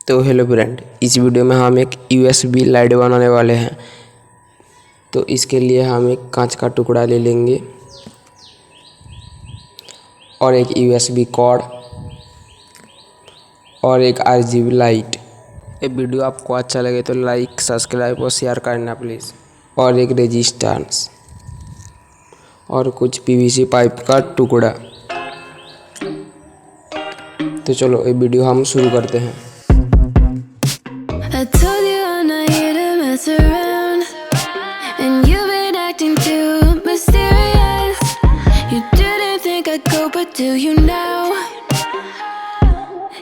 तो hello friend, इस video में हम एक USB लाइट बनाने वाले हैं। तो इसके लिए हम एक कांच का टुकड़ा ले लेंगे और एक USB कॉर्ड और एक RGB लाइट। ये वीडियो आपको अच्छा लगे तो लाइक, सब्सक्राइब और शेयर करना प्लीज़। और एक रेजिस्टेंस और कुछ PVC पाइप का टुकड़ा। तो चलो ये वीडियो हम शुरू करते हैं। I told you I'm not here to mess around, and you've been acting too mysterious. You didn't think I'd go, but do you now?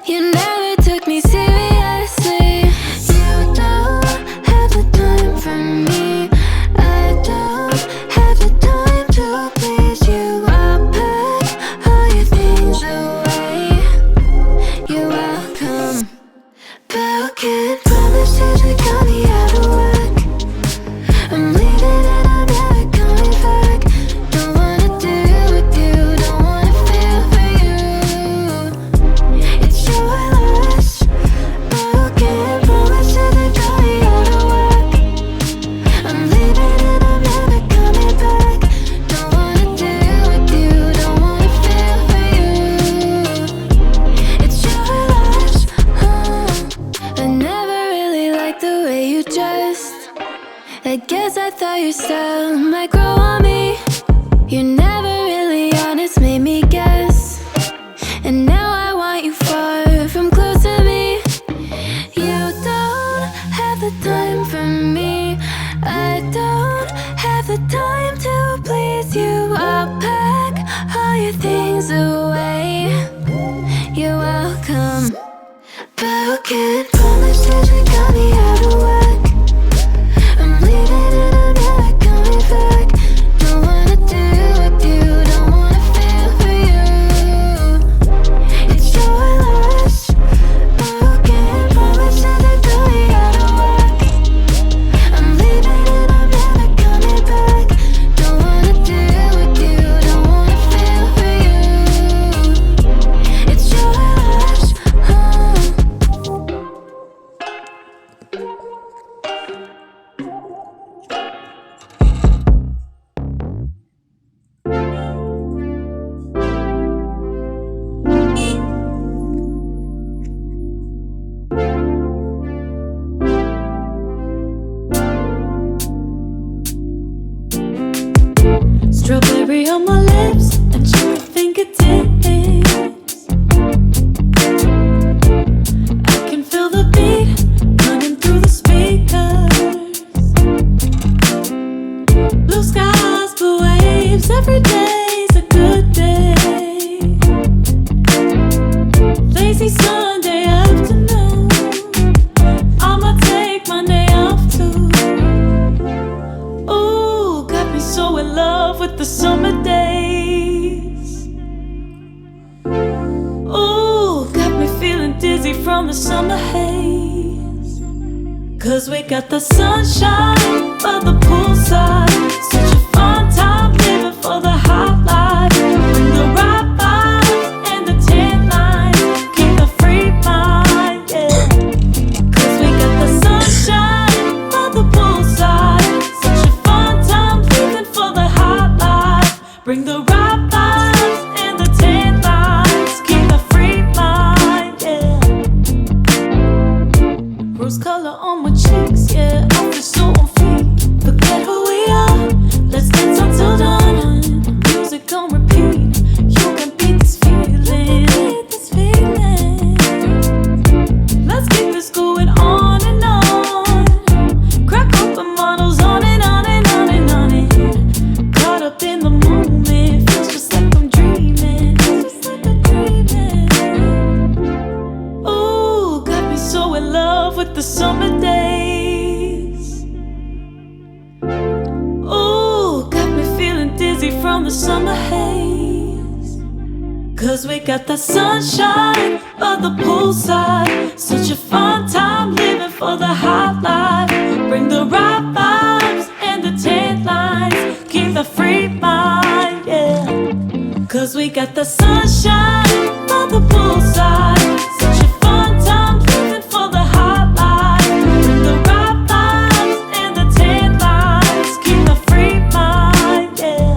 You never took me seriously. You don't have the time for me. I don't have the time to please you. I'll pack all your things away. You're welcome. Broken promises that got me out of work. I'm leaving and I'm never coming back. Don't wanna deal with you, don't wanna feel for you. It's your loss. Broken promises that got me out of work. I'm leaving and I'm never coming back. Don't wanna deal with you, don't wanna feel for you. It's your loss. I never really liked the way you dressed. I guess I thought your style might grow on me. You're never really honest, made me guess. And now I want you far from close to me. You don't have the time for me. I don't have the time to please you. I'll pack all your things away. You're welcome. Broken promises that got me out of work. I'm leaving and I'm never coming back. Don't wanna deal with you, don't wanna feel for you. It's your loss. Broken promises that got me out of work. I'm leaving and I'm never coming back. Don't wanna deal with you, don't wanna feel for you. It's your loss. Strawberry on my lips and cherry fingertips. I can feel the beat running through the speakers. Blue skies, blue waves, every day's a good day. Lazy Sunday afternoon, I'ma take Monday off too. Ooh, got me so in love with the summer days. Ooh, got me feeling dizzy from the summer haze. 'Cause we got the sunshine by the poolside. Such a fun time living for the hot life. Bring the right vibes and the tan lines. Keep the free mind, yeah. 'Cause we got the sunshine by the poolside. Such a fun time living for the hot life. Bring the right vibes and the tan lines. Keep the free mind, yeah. Rose color on my cheeks, yeah. I feel so on fleek. Forget who we are. Let's dance until dawn. Music on repeat. You can beat this feeling. Let's keep this going on and on. Crack open models on and on and on and on and caught up in the moment. Feels just like I'm dreaming. Ooh, got me so in love with the summer days. Ooh, got me feeling dizzy from the summer haze. 'Cause we got the sunshine by the poolside. Such a fun time living for the hot life. Bring the right vibes and the tan lines. Keep the free mind, yeah. 'Cause we got the sunshine on the poolside. Such a fun time living for the hot life. With the right vibes and the tan lines. Keep a free mind, yeah.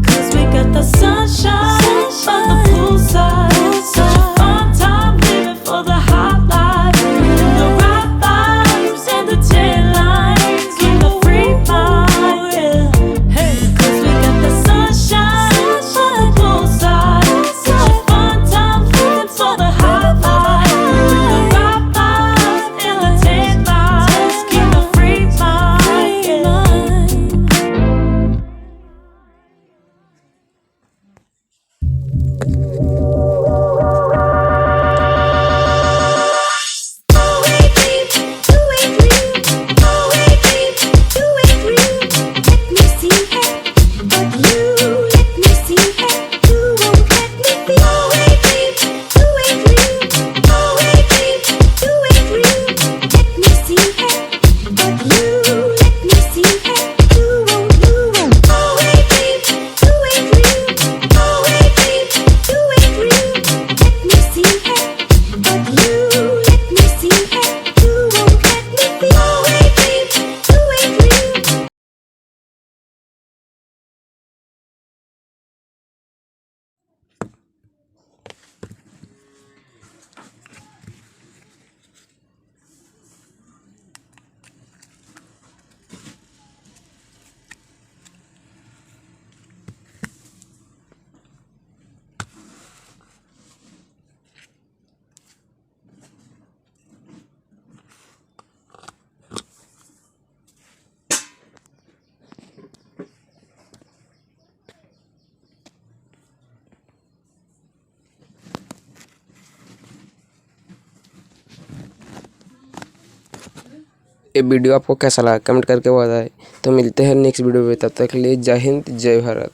'Cause we got the sunshine on the poolside. Such a fun time living for the hot life. With the right vibes and the tan lines. Keep a free mind, yeah. Hey, 'cause we got the sunshine on the poolside. Such a fun time living for the hot life. With the right vibes and the tan lines. Keep a free mind, yeah. ये video आपको कैसा लगा comment करके बताएं। तो मिलते हैं next video में, तब तक के लिए जय हिंद जय भारत।